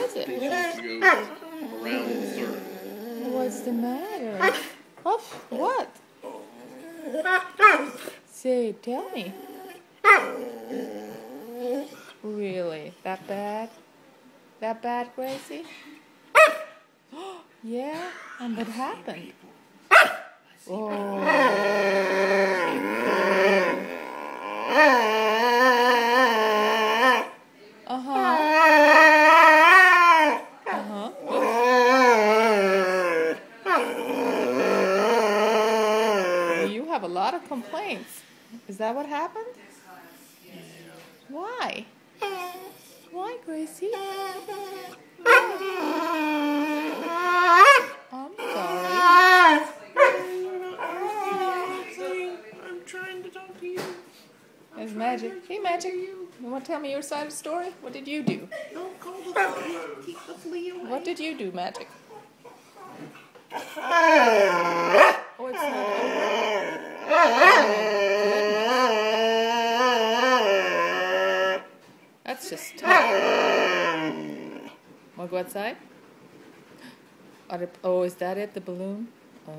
is it? They used to go around in circles. What's the matter? Oh, what? Say, tell me. Really? That bad? That bad, Gracie? Yeah? And what happened? Oh. You have a lot of complaints. Is that what happened? Why? Why, Gracie? I'm sorry. I'm trying to talk to you. There's Magic. Hey, Magic. You want to tell me your side of the story? What did you do? Don't call the flea. Keep the flea away. What did you do, Magic? Oh, it's not over. That's just tough. Want to go outside? Oh, is that it, the balloon? Oh.